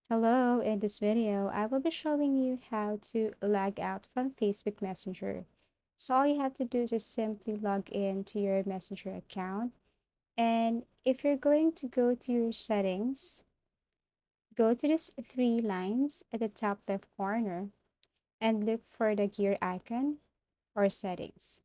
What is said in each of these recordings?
Hello, in this video, I will be showing you how to log out from Facebook Messenger. So all you have to do is just simply log in to your Messenger account. And if you're going to go to your settings, go to these three lines at the top left corner and look for the gear icon or settings.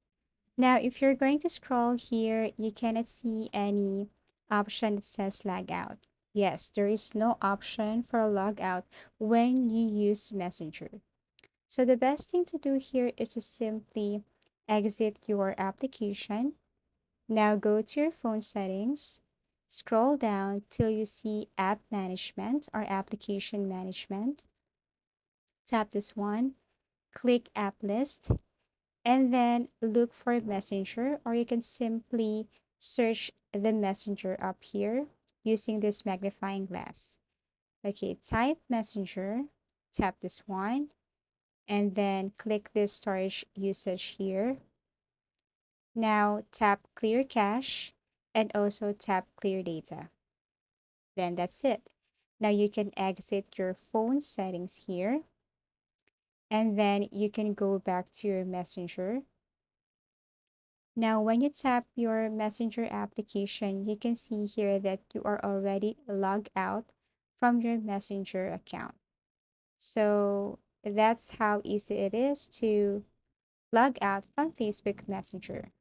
Now, if you're going to scroll here, you cannot see any option that says log out. Yes, there is no option for a logout when you use Messenger. So the best thing to do here is to simply exit your application. Now go to your phone settings, scroll down till you see app management or application management. Tap this one, click app list, and then look for Messenger, or you can simply search the Messenger up here using this magnifying glass. Okay, type Messenger, tap this one, and then click this storage usage here. Now tap clear cache and also tap clear data. Then that's it. Now you can exit your phone settings here, and then you can go back to your Messenger. Now, when you tap your Messenger application, you can see here that you are already logged out from your Messenger account. So that's how easy it is to log out from Facebook Messenger.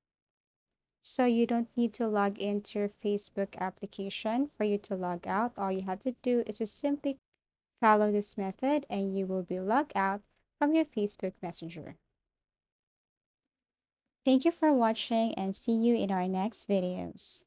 So you don't need to log into your Facebook application for you to log out. All you have to do is just simply follow this method and you will be logged out from your Facebook Messenger. Thank you for watching and see you in our next videos.